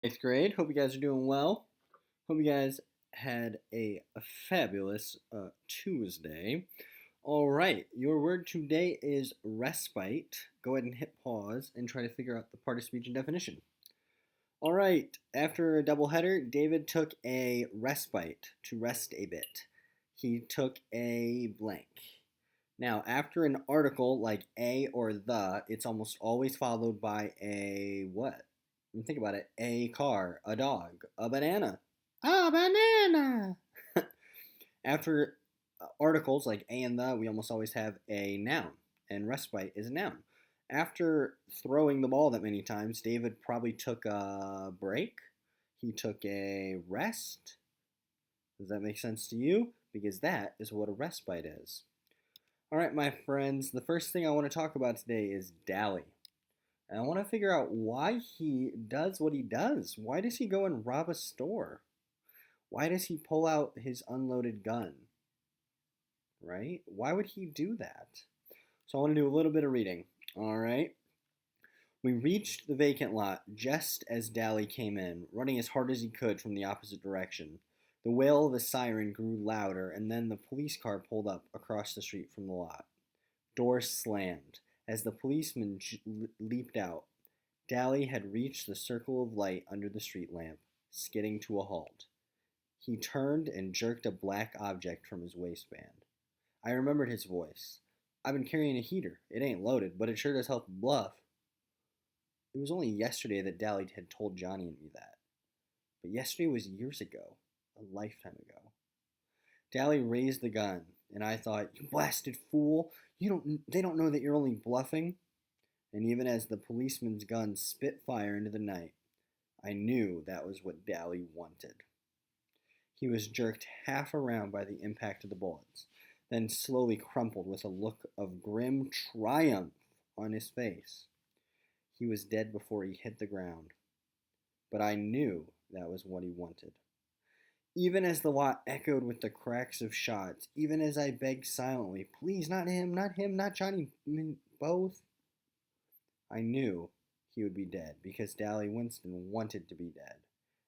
Eighth grade. Hope you guys are doing well. Hope you guys had a fabulous Tuesday. All right, your word today is respite. Go ahead and hit pause and try to figure out the part of speech and definition. All right, after a doubleheader, David took a respite to rest a bit. He took a blank. Now, after an article like a or the, it's almost always followed by a what? Think about it. A car, a dog, a banana. A banana! After articles like a and the, we almost always have a noun, and respite is a noun. After throwing the ball that many times, David probably took a break. He took a rest. Does that make sense to you? Because that is what a respite is. All right, my friends, the first thing I want to talk about today is Dally. And I want to figure out why he does what he does. Why does he go and rob a store? Why does he pull out his unloaded gun? Right? Why would he do that? So I want to do a little bit of reading. All right. We reached the vacant lot just as Dally came in, running as hard as he could from the opposite direction. The wail of the siren grew louder, and then the police car pulled up across the street from the lot. Doors slammed. As the policeman leaped out, Dally had reached the circle of light under the street lamp, skidding to a halt. He turned and jerked a black object from his waistband. I remembered his voice. I've been carrying a heater. It ain't loaded, but it sure does help bluff. It was only yesterday that Dally had told Johnny and me that. But yesterday was years ago, a lifetime ago. Dally raised the gun, and I thought, "You blasted fool! They don't know that you're only bluffing." And even as the policeman's gun spit fire into the night, I knew that was what Dally wanted. He was jerked half around by the impact of the bullets, then slowly crumpled with a look of grim triumph on his face. He was dead before he hit the ground, but I knew that was what he wanted. Even as the lot echoed with the cracks of shots, even as I begged silently, "Please, not him, not him, not Johnny, both," I knew he would be dead because Dally Winston wanted to be dead,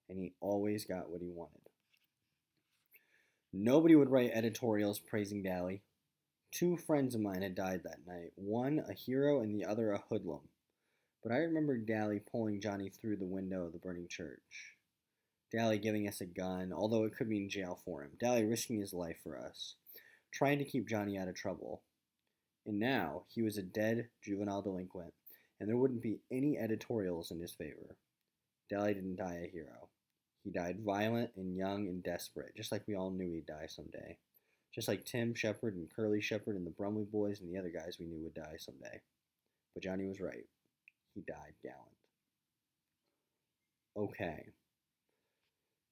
and he always got what he wanted. Nobody would write editorials praising Dally. Two friends of mine had died that night, one a hero and the other a hoodlum. But I remember Dally pulling Johnny through the window of the burning church. Dally giving us a gun, although it could mean jail for him. Dally risking his life for us, trying to keep Johnny out of trouble. And now he was a dead juvenile delinquent, and there wouldn't be any editorials in his favor. Dally didn't die a hero. He died violent and young and desperate, just like we all knew he'd die someday. Just like Tim Shepard and Curly Shepard and the Brumley boys and the other guys we knew would die someday. But Johnny was right. He died gallant. Okay.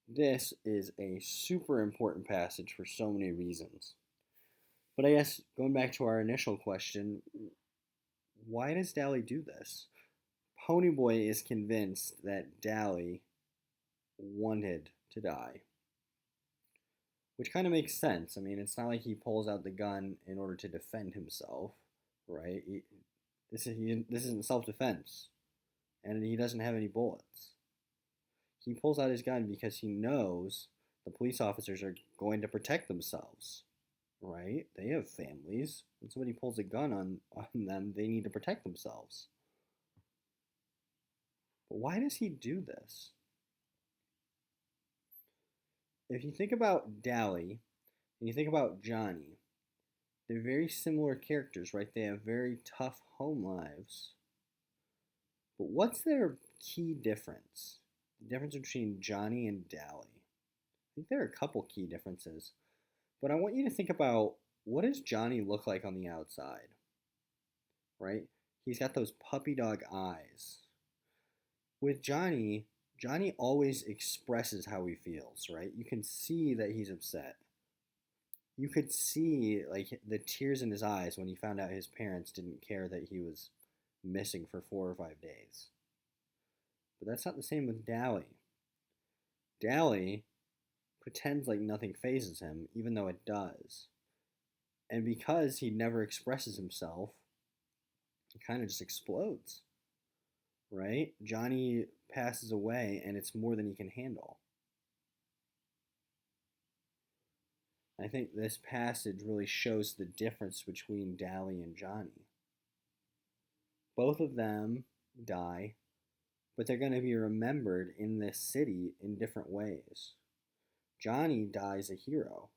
This is a super important passage for so many reasons. But I guess going back to our initial question, why does Dally do this? Ponyboy is convinced that Dally wanted to die, which kind of makes sense. I mean, it's not like he pulls out the gun in order to defend himself, right? This isn't self-defense, and he doesn't have any bullets. He pulls out his gun because he knows the police officers are going to protect themselves, right? They have families. When somebody pulls a gun on them, they need to protect themselves. But why does he do this? If you think about Dally and you think about Johnny, they're very similar characters, right? They have very tough home lives. But what's their key difference? The difference between Johnny and Dally. I think there are a couple key differences. But I want you to think about, what does Johnny look like on the outside? Right? He's got those puppy dog eyes. With Johnny, Johnny always expresses how he feels, right? You can see that he's upset. You could see like the tears in his eyes when he found out his parents didn't care that he was missing for 4 or 5 days. But that's not the same with Dally. Dally pretends like nothing phases him, even though it does. And because he never expresses himself, he kind of just explodes, right? Johnny passes away and it's more than he can handle. I think this passage really shows the difference between Dally and Johnny. Both of them die, but they're going to be remembered in this city in different ways. Johnny dies a hero,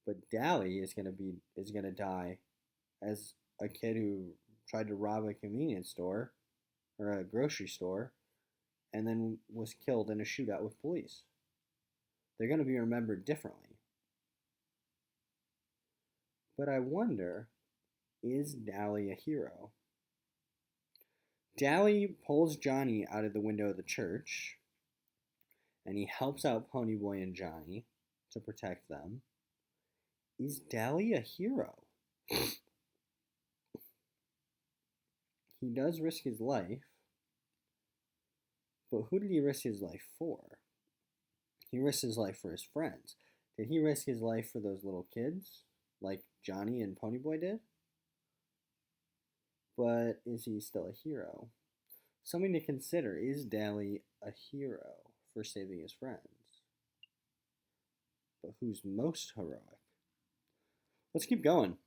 but Dally is going to die as a kid who tried to rob a convenience store or a grocery store and then was killed in a shootout with police. They're going to be remembered differently. But I wonder, is Dally a hero? Dally pulls Johnny out of the window of the church, and he helps out Ponyboy and Johnny to protect them. Is Dally a hero? He does risk his life, but who did he risk his life for? He risked his life for his friends. Did he risk his life for those little kids, like Johnny and Ponyboy did? But is he still a hero? Something to consider, is Dally a hero for saving his friends? But who's most heroic? Let's keep going.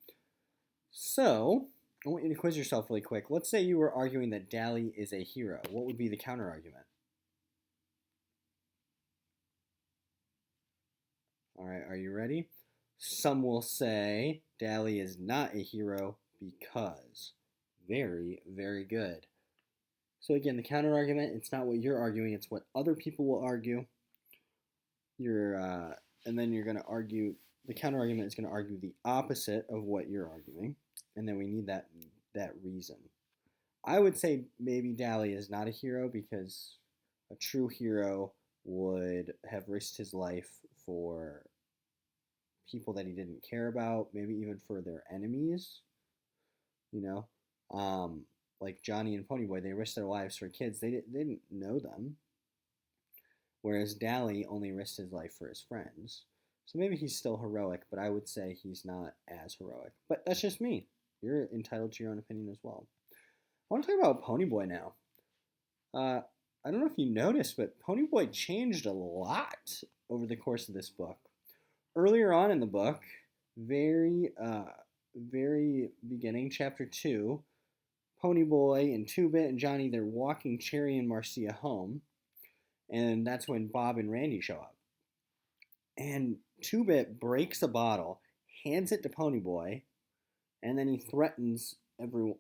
So, I want you to quiz yourself really quick. Let's say you were arguing that Dally is a hero. What would be the counter argument? All right, are you ready? Some will say Dally is not a hero because. Very, very good. So again, the counter argument, it's not what you're arguing, it's what other people will argue. And then you're going to argue, the counter argument is going to argue the opposite of what you're arguing. And then we need that reason. I would say maybe Dally is not a hero because a true hero would have risked his life for people that he didn't care about, maybe even for their enemies, you know. Like Johnny and Ponyboy, they risked their lives for kids. They didn't know them. Whereas Dally only risked his life for his friends. So maybe he's still heroic, but I would say he's not as heroic. But that's just me. You're entitled to your own opinion as well. I want to talk about Ponyboy now. I don't know if you noticed, but Ponyboy changed a lot over the course of this book. Earlier on in the book, very beginning, chapter 2, Ponyboy and Two-Bit and Johnny, they're walking Cherry and Marcia home. And that's when Bob and Randy show up. And Two-Bit breaks a bottle, hands it to Ponyboy, and then he threatens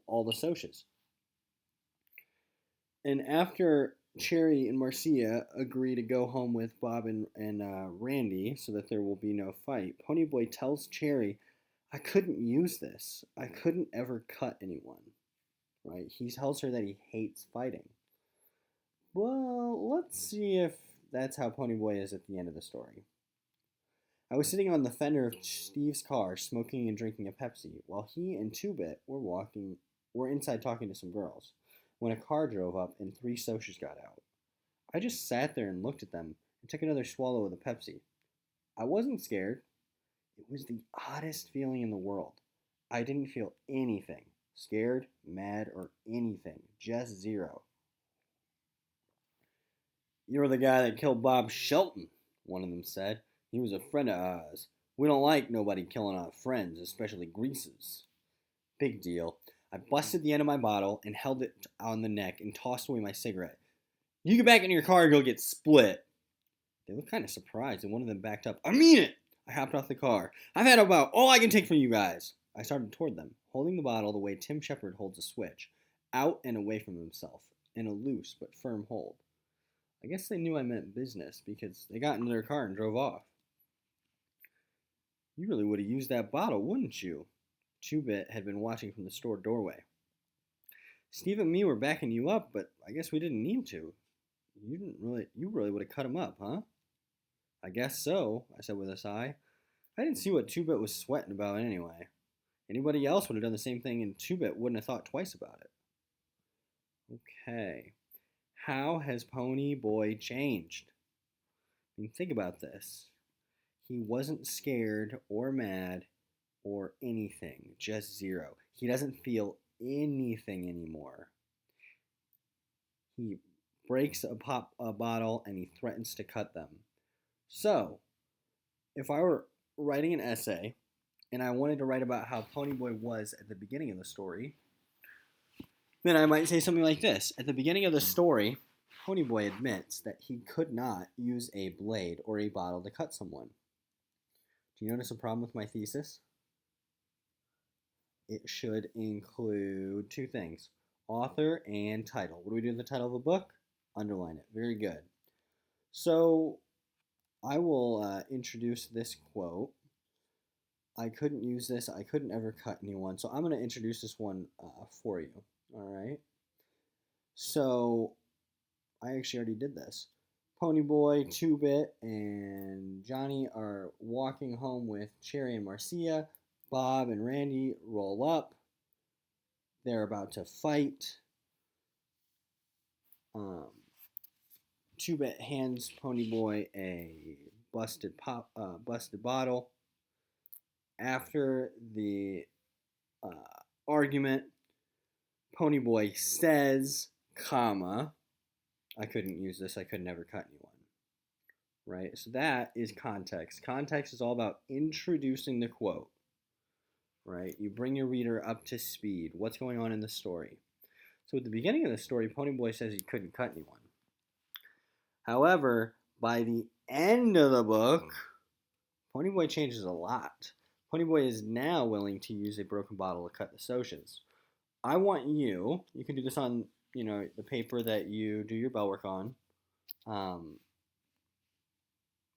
all the Socias. And after Cherry and Marcia agree to go home with Bob and Randy so that there will be no fight, Ponyboy tells Cherry, I couldn't use this. I couldn't ever cut anyone. Right? He tells her that he hates fighting. Well, let's see if that's how Ponyboy is at the end of the story. I was sitting on the fender of Steve's car, smoking and drinking a Pepsi, while he and Two-Bit were inside talking to some girls, when a car drove up and 3 Socias got out. I just sat there and looked at them and took another swallow of the Pepsi. I wasn't scared. It was the oddest feeling in the world. I didn't feel anything. Scared, mad, or anything. Just zero. You're the guy that killed Bob Shelton, one of them said. He was a friend of ours. We don't like nobody killing our friends, especially greasers. Big deal. I busted the end of my bottle and held it on the neck and tossed away my cigarette. You get back in your car and you'll get split. They looked kind of surprised and one of them backed up. I mean it! I hopped off the car. I've had about all I can take from you guys. I started toward them, holding the bottle the way Tim Shepard holds a switch, out and away from himself, in a loose but firm hold. I guess they knew I meant business because they got into their car and drove off. You really would have used that bottle, wouldn't you? Two-Bit had been watching from the store doorway. Steve and me were backing you up, but I guess we didn't need to. You really would have cut him up, huh? I guess so, I said with a sigh. I didn't see what Two-Bit was sweating about anyway. Anybody else would have done the same thing and Two-Bit wouldn't have thought twice about it. Okay. How has Ponyboy changed? I mean, think about this. He wasn't scared or mad or anything. Just zero. He doesn't feel anything anymore. He breaks a bottle and he threatens to cut them. So, if I were writing an essay and I wanted to write about how Ponyboy was at the beginning of the story, then I might say something like this. At the beginning of the story, Ponyboy admits that he could not use a blade or a bottle to cut someone. Do you notice a problem with my thesis? It should include two things: author and title. What do we do with the title of a book? Underline it. Very good. So I will introduce this quote. I couldn't use this. I couldn't ever cut anyone. So I'm going to introduce this one for you. All right. So I actually already did this. Ponyboy, Two-Bit, and Johnny are walking home with Cherry and Marcia. Bob and Randy roll up. They're about to fight. Two-Bit hands Ponyboy a busted bottle. After the argument, Ponyboy says, comma, I couldn't use this. I could never cut anyone. Right? So that is context. Context is all about introducing the quote. Right? You bring your reader up to speed. What's going on in the story? So at the beginning of the story, Ponyboy says he couldn't cut anyone. However, by the end of the book, Ponyboy changes a lot. Ponyboy is now willing to use a broken bottle to cut the socias. I want you can do this on, the paper that you do your bell work on,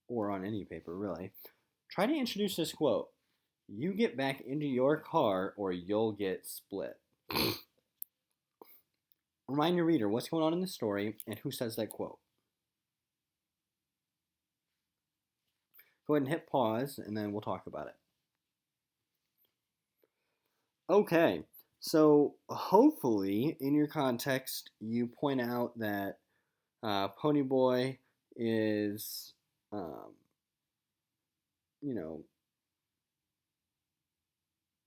or on any paper, really. Try to introduce this quote. You get back into your car or you'll get split. Remind your reader what's going on in the story and who says that quote. Go ahead and hit pause and then we'll talk about it. Okay, so hopefully in your context you point out that Ponyboy is,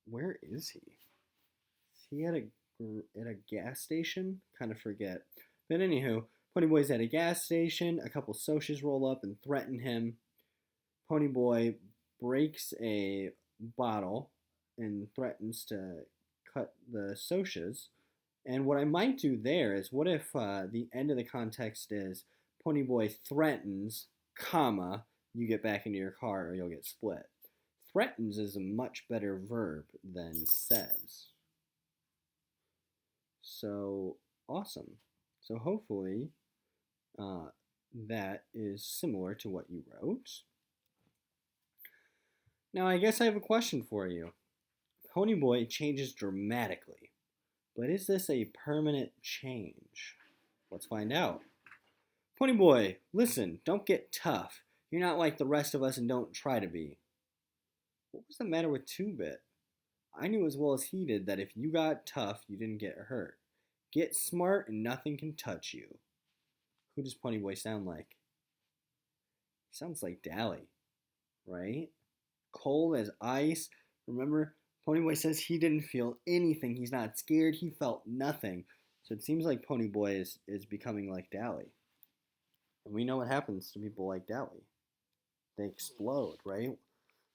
where is he? Is he at a gas station? Kind of forget. But anywho, Ponyboy's at a gas station. A couple socias roll up and threaten him. Ponyboy breaks a bottle and threatens to cut the socias. And what I might do there is, what if the end of the context is Ponyboy threatens, comma, you get back into your car or you'll get split. Threatens is a much better verb than says. So, awesome. So hopefully that is similar to what you wrote. Now I guess I have a question for you. Ponyboy changes dramatically, but is this a permanent change? Let's find out. Ponyboy, listen, don't get tough. You're not like the rest of us and don't try to be. What was the matter with Two-Bit? I knew as well as he did that if you got tough, you didn't get hurt. Get smart and nothing can touch you. Who does Ponyboy sound like? He sounds like Dally, right? Cold as ice. Remember, Ponyboy says he didn't feel anything. He's not scared. He felt nothing. So it seems like Ponyboy is becoming like Dally. And we know what happens to people like Dally. They explode, right?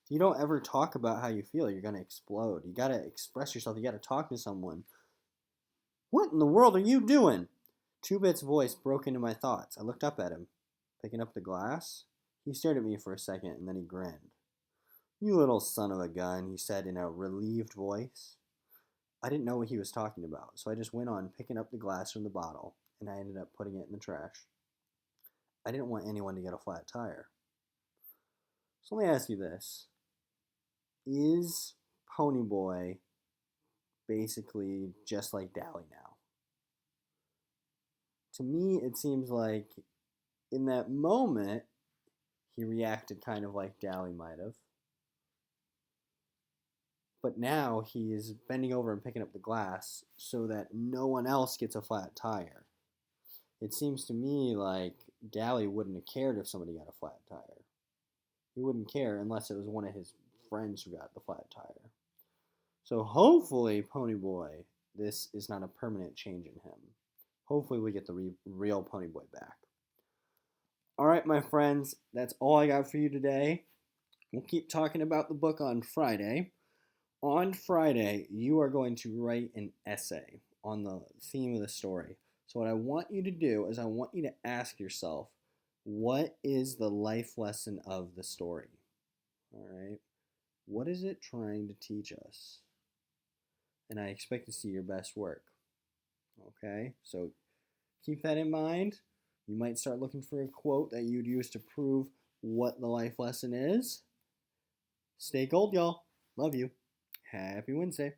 If you don't ever talk about how you feel, you're going to explode. You got to express yourself. You got to talk to someone. What in the world are you doing? Two-Bit's voice broke into my thoughts. I looked up at him. Picking up the glass? He stared at me for a second, and then he grinned. You little son of a gun, he said in a relieved voice. I didn't know what he was talking about, so I just went on picking up the glass from the bottle, and I ended up putting it in the trash. I didn't want anyone to get a flat tire. So let me ask you this. Is Ponyboy basically just like Dally now? To me, it seems like in that moment, he reacted kind of like Dally might have. But now he is bending over and picking up the glass so that no one else gets a flat tire. It seems to me like Dally wouldn't have cared if somebody got a flat tire. He wouldn't care unless it was one of his friends who got the flat tire. So hopefully, Ponyboy, this is not a permanent change in him. Hopefully we get the real Pony Boy back. All right, my friends, that's all I got for you today. We'll keep talking about the book on Friday. On Friday, you are going to write an essay on the theme of the story. So, what I want you to do is I want you to ask yourself, what is the life lesson of the story? All right. What is it trying to teach us? And I expect to see your best work. Okay. So, keep that in mind. You might start looking for a quote that you'd use to prove what the life lesson is. Stay gold, y'all. Love you. Happy Wednesday.